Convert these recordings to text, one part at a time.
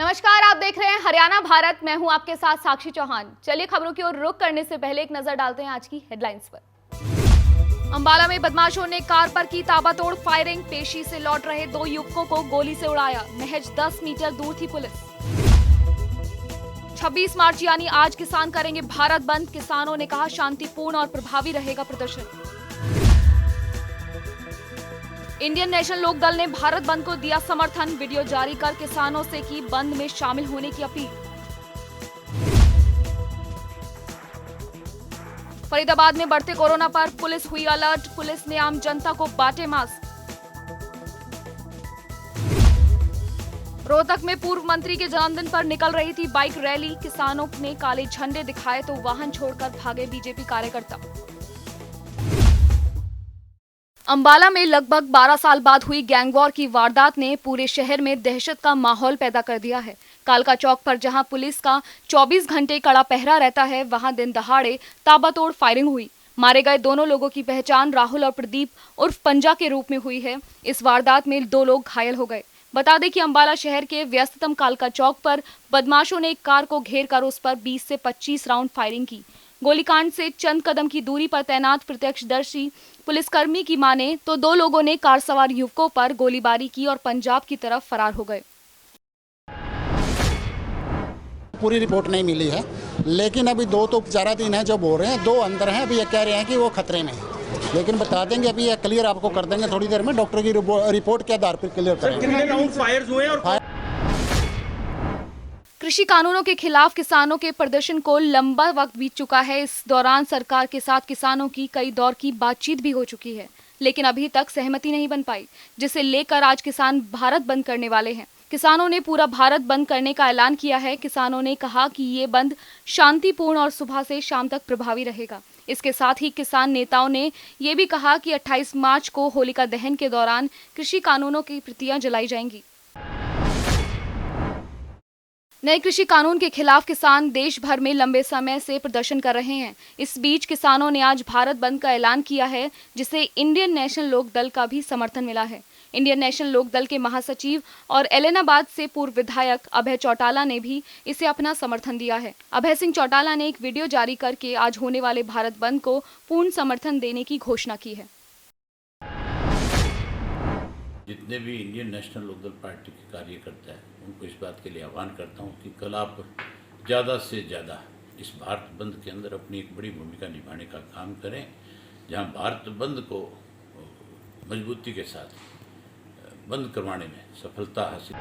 नमस्कार, आप देख रहे हैं हरियाणा भारत। मैं हूं आपके साथ साक्षी चौहान। चलिए खबरों की ओर रुख करने से पहले एक नजर डालते हैं आज की हेडलाइंस पर। अंबाला में बदमाशों ने कार पर की ताबड़तोड़ फायरिंग। पेशी से लौट रहे 2 युवकों को गोली से उड़ाया। महज 10 मीटर दूर थी पुलिस। 26 मार्च यानी आज किसान करेंगे भारत बंद। किसानों ने कहा शांतिपूर्ण और प्रभावी रहेगा प्रदर्शन। इंडियन नेशनल लोक दल ने भारत बंद को दिया समर्थन। वीडियो जारी कर किसानों से की बंद में शामिल होने की अपील। फरीदाबाद में बढ़ते कोरोना पर पुलिस हुई अलर्ट। पुलिस ने आम जनता को बांटे मास्क। रोहतक में पूर्व मंत्री के जन्मदिन पर निकल रही थी बाइक रैली। किसानों ने काले झंडे दिखाए तो वाहन छोड़कर भागे बीजेपी कार्यकर्ता। अंबाला में लगभग 12 साल बाद हुई गैंगवॉर की वारदात ने पूरे शहर में दहशत का माहौल पैदा कर दिया है। कालका चौक पर जहां पुलिस का 24 घंटे कड़ा पहरा रहता है, वहां दिन दहाड़े ताबड़तोड़ फायरिंग हुई। मारे गए दोनों लोगों की पहचान राहुल और प्रदीप उर्फ पंजा के रूप में हुई है। इस वारदात में 2 लोग घायल हो गए। बता दें कि अंबाला शहर के व्यस्ततम कालका चौक पर बदमाशों ने एक कार को घेर कर उस पर 20 से 25 राउंड फायरिंग की। गोलीकांड से चंद कदम की दूरी पर तैनात प्रत्यक्षदर्शी पुलिसकर्मी की माने तो 2 लोगों ने कार सवार युवकों पर गोलीबारी की और पंजाब की तरफ फरार हो गए। पूरी रिपोर्ट नहीं मिली है, लेकिन अभी 2 तो उपचाराधीन हैं जो बोल रहे हैं, 2 अंदर हैं। अभी ये कह रहे हैं कि वो खतरे में है, लेकिन बता देंगे अभी ये क्लियर आपको कर देंगे थोड़ी देर में। डॉक्टर की रिपोर्ट के आधार पर क्लियर करेंगे। कितने राउंड फायर्स हुए और कृषि कानूनों के खिलाफ किसानों के प्रदर्शन को लंबा वक्त बीत चुका है। इस दौरान सरकार के साथ किसानों की कई दौर की बातचीत भी हो चुकी है, लेकिन अभी तक सहमति नहीं बन पाई, जिसे लेकर आज किसान भारत बंद करने वाले हैं। किसानों ने पूरा भारत बंद करने का ऐलान किया है। किसानों ने कहा कि ये बंद शांतिपूर्ण और सुबह से शाम तक प्रभावी रहेगा। इसके साथ ही किसान नेताओं ने ये भी कहा कि 28 मार्च को होलिका दहन के दौरान कृषि कानूनों की प्रतियां जलाई जाएंगी। नए कृषि कानून के खिलाफ किसान देश भर में लंबे समय से प्रदर्शन कर रहे हैं। इस बीच किसानों ने आज भारत बंद का ऐलान किया है, जिसे इंडियन नेशनल लोक दल का भी समर्थन मिला है। इंडियन नेशनल लोक दल के महासचिव और एलनाबाद से पूर्व विधायक अभय चौटाला ने भी इसे अपना समर्थन दिया है। अभय सिंह चौटाला ने एक वीडियो जारी करके आज होने वाले भारत बंद को पूर्ण समर्थन देने की घोषणा की है। जितने भी इंडियन नेशनल लोक दल पार्टी के कार्यकर्ता हैं, उनको इस बात के लिए आह्वान करता हूं कि कल आप ज़्यादा से ज़्यादा इस भारत बंद के अंदर अपनी एक बड़ी भूमिका निभाने का काम करें, जहां भारत बंद को मजबूती के साथ बंद करवाने में सफलता हासिल।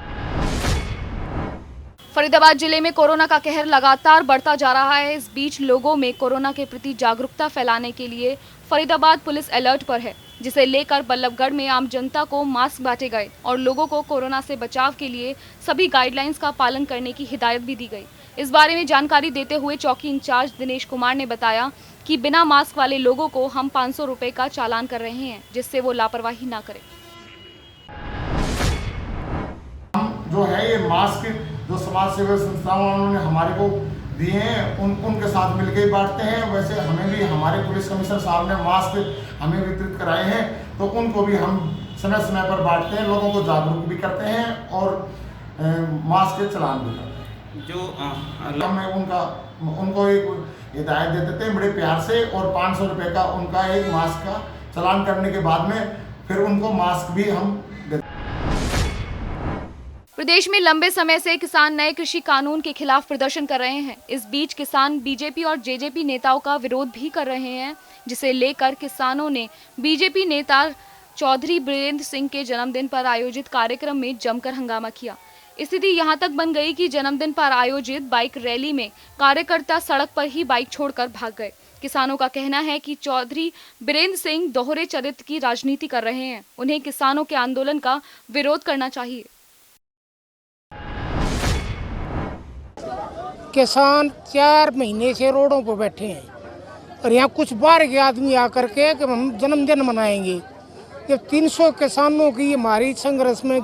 फरीदाबाद जिले में कोरोना का कहर लगातार बढ़ता जा रहा है। इस बीच लोगों में कोरोना के प्रति जागरूकता फैलाने के लिए फरीदाबाद पुलिस अलर्ट पर है, जिसे लेकर बल्लभगढ़ में आम जनता को मास्क बांटे गए और लोगों को कोरोना से बचाव के लिए सभी गाइडलाइंस का पालन करने की हिदायत भी दी गई। इस बारे में जानकारी देते हुए चौकी इंचार्ज दिनेश कुमार ने बताया कि बिना मास्क वाले लोगों को हम 500 रुपए का चालान कर रहे हैं, जिससे वो लापरवाही ना करें। जो है ये मास्क जो समाज सेवी संस्थाओं उन्होंने हमारे को दिए हैं, उनके साथ मिलकर ही बांटते हैं। वैसे हमें भी हमारे पुलिस कमिश्नर साहब ने मास्क हमें वितरित कराए हैं, तो उनको भी हम समय समय पर बांटते हैं, लोगों को जागरूक भी करते हैं और मास्क के चालान भी करते हैं। जो हमें उनको एक हिदायत देते थे बड़े प्यार से, और 500 रुपये का उनका एक मास्क का चालान करने के बाद में फिर उनको मास्क भी हम देते हैं। प्रदेश में लंबे समय से किसान नए कृषि कानून के खिलाफ प्रदर्शन कर रहे हैं। इस बीच किसान बीजेपी और जेजेपी नेताओं का विरोध भी कर रहे हैं, जिसे लेकर किसानों ने बीजेपी नेता चौधरी बीरेंद्र सिंह के जन्मदिन पर आयोजित कार्यक्रम में जमकर हंगामा किया। स्थिति यहां तक बन गई कि जन्मदिन पर आयोजित बाइक रैली में कार्यकर्ता सड़क पर ही बाइक छोड़कर भाग गए। किसानों का कहना है कि चौधरी बीरेंद्र सिंह दोहरे चरित्र की राजनीति कर रहे हैं। उन्हें किसानों के आंदोलन का विरोध करना चाहिए। किसान 4 महीने से रोडों पर बैठे हैं और यहाँ कुछ बाहर के आदमी आकर के कि हम जन्मदिन मनाएंगे। जब 300 किसानों की हमारी संघर्ष में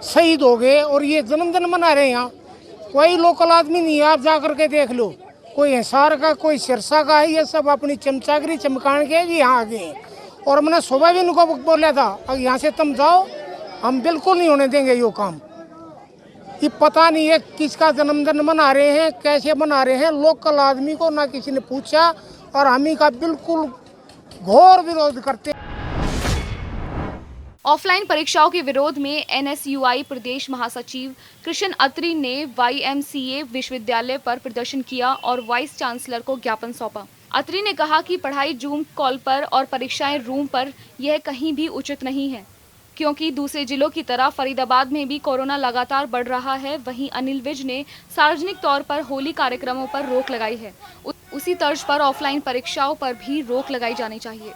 शहीद हो गए और ये जन्मदिन मना रहे हैं, यहाँ कोई लोकल आदमी नहीं है। आप जा कर के देख लो, कोई हिसार का कोई सिरसा का है, ये सब अपनी चमचागिरी चमकान के भी यहाँ आ गए हैं। और मैंने सुबह भी इनको बोला था, अब यहाँ से तुम जाओ, हम बिल्कुल नहीं होने देंगे ये काम। ये पता नहीं है किसका जन्मदिन मना रहे हैं, कैसे मना रहे हैं। लोकल आदमी को ना किसी ने पूछा और हम ही का बिल्कुल घोर विरोध करते हैं। ऑफलाइन परीक्षाओं के विरोध में एनएसयूआई प्रदेश महासचिव कृष्ण अत्री ने YMCA विश्वविद्यालय पर प्रदर्शन किया और वाइस चांसलर को ज्ञापन सौंपा। अत्री ने कहा कि पढ़ाई जूम कॉल पर और परीक्षाएं रूम पर यह कहीं भी उचित नहीं है, क्योंकि दूसरे जिलों की तरह फरीदाबाद में भी कोरोना लगातार बढ़ रहा है। वहीं अनिल विज ने सार्वजनिक तौर पर होली कार्यक्रमों पर रोक लगाई है। उसी तर्ज पर ऑफलाइन परीक्षाओं पर भी रोक लगाई जानी चाहिए।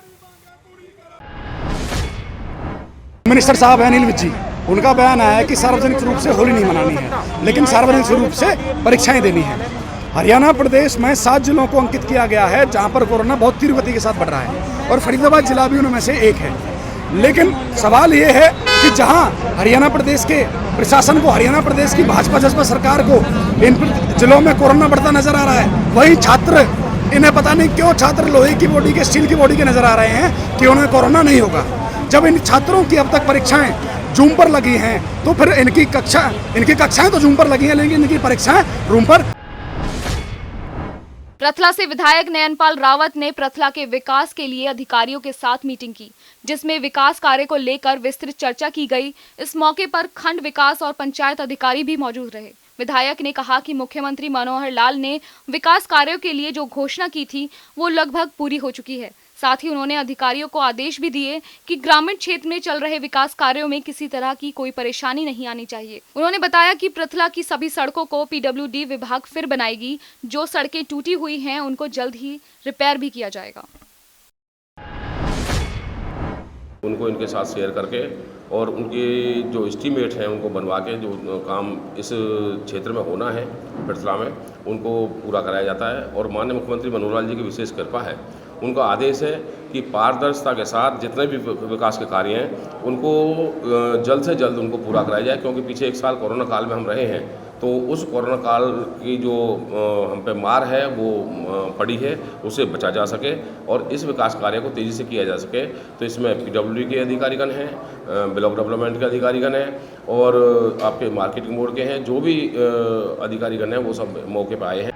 मिनिस्टर साहब है अनिल विज जी, उनका बयान आया है कि सार्वजनिक रूप से होली नहीं मनानी है, लेकिन सार्वजनिक रूप से परीक्षाएं देनी है। हरियाणा प्रदेश में 7 जिलों को अंकित किया गया है जहां पर कोरोना बहुत तीव्र गति के साथ बढ़ रहा है और फरीदाबाद जिला भी उनमें से एक है। लेकिन सवाल ये है कि जहां हरियाणा प्रदेश के प्रशासन को, हरियाणा प्रदेश की भाजपा जसपा सरकार को इन जिलों में कोरोना बढ़ता नजर आ रहा है, वहीं छात्र, इन्हें पता नहीं क्यों छात्र लोहे की बॉडी के, स्टील की बॉडी के नजर आ रहे हैं कि उन्हें कोरोना नहीं होगा। जब इन छात्रों की अब तक परीक्षाएं जूम पर लगी हैं तो फिर इनकी कक्षाएं तो जूम पर लगी हैं, लेकिन इनकी परीक्षाएं रूम पर। प्रथला से विधायक नयनपाल रावत ने प्रथला के विकास के लिए अधिकारियों के साथ मीटिंग की, जिसमें विकास कार्य को लेकर विस्तृत चर्चा की गई। इस मौके पर खंड विकास और पंचायत अधिकारी भी मौजूद रहे। विधायक ने कहा कि मुख्यमंत्री मनोहर लाल ने विकास कार्यों के लिए जो घोषणा की थी वो लगभग पूरी हो चुकी है। साथ ही उन्होंने अधिकारियों को आदेश भी दिए कि ग्रामीण क्षेत्र में चल रहे विकास कार्यों में किसी तरह की कोई परेशानी नहीं आनी चाहिए। उन्होंने बताया कि प्रथला की सभी सड़कों को PWD विभाग फिर बनाएगी। जो सड़कें टूटी हुई हैं उनको जल्द ही रिपेयर भी किया जाएगा। उनको इनके साथ शेयर करके और उनके जो एस्टीमेट हैं उनको बनवा के जो काम इस क्षेत्र में होना है प्रथला में, उनको पूरा कराया जाता है। और माननीय मुख्यमंत्री मनोहर लाल जी की विशेष कृपा है, उनका आदेश है कि पारदर्शिता के साथ जितने भी विकास के कार्य हैं उनको जल्द से जल्द उनको पूरा कराया जाए, क्योंकि पीछे 1 साल कोरोना काल में हम रहे हैं, तो उस कोरोना काल की जो हम पे मार है वो पड़ी है, उसे बचा जा सके और इस विकास कार्य को तेज़ी से किया जा सके। तो इसमें PWD के अधिकारीगण हैं, ब्लॉक डेवलपमेंट के अधिकारीगण हैं और आपके मार्केटिंग बोर्ड के हैं, जो भी अधिकारीगण हैं वो सब मौके पर आए हैं।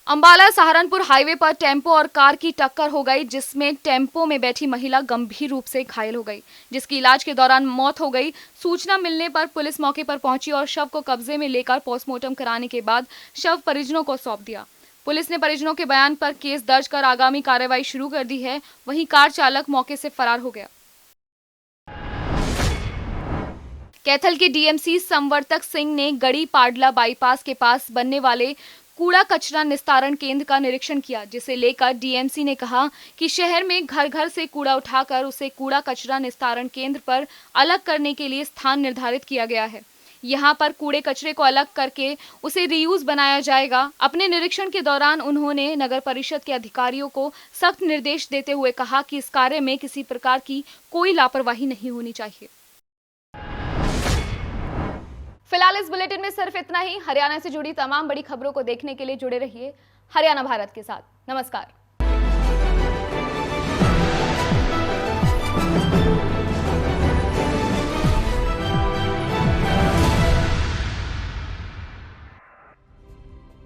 अंबाला सहारनपुर हाईवे पर टेम्पो और कार की टक्कर हो गई, जिसमें टेम्पो में बैठी महिला गंभीर रूप से घायल हो गई, जिसकी इलाज के दौरान मौत हो गई। सूचना मिलने पर पुलिस मौके पर पहुंची और शव को कब्जे में लेकर पोस्टमार्टम कराने के बाद शव परिजनों को सौंप दिया। पुलिस ने परिजनों के बयान पर केस दर्ज कर आगामी कार्रवाई शुरू कर दी है। वहीं कार चालक मौके से फरार हो गया। कैथल के DMC संवर्तक सिंह ने गड़ी पाडला बाईपास के पास बनने वाले कूड़ा कचरा निस्तारण केंद्र का निरीक्षण किया, जिसे लेकर DMC ने कहा कि शहर में घर घर से कूड़ा उठाकर उसे कूड़ा कचरा निस्तारण केंद्र पर अलग करने के लिए स्थान निर्धारित किया गया है। यहां पर कूड़े कचरे को अलग करके उसे रीयूज बनाया जाएगा। अपने निरीक्षण के दौरान उन्होंने नगर परिषद के अधिकारियों को सख्त निर्देश देते हुए कहा कि इस कार्य में किसी प्रकार की कोई लापरवाही नहीं होनी चाहिए। फिलहाल इस बुलेटिन में सिर्फ इतना ही। हरियाणा से जुड़ी तमाम बड़ी खबरों को देखने के लिए जुड़े रहिए हरियाणा भारत के साथ। नमस्कार।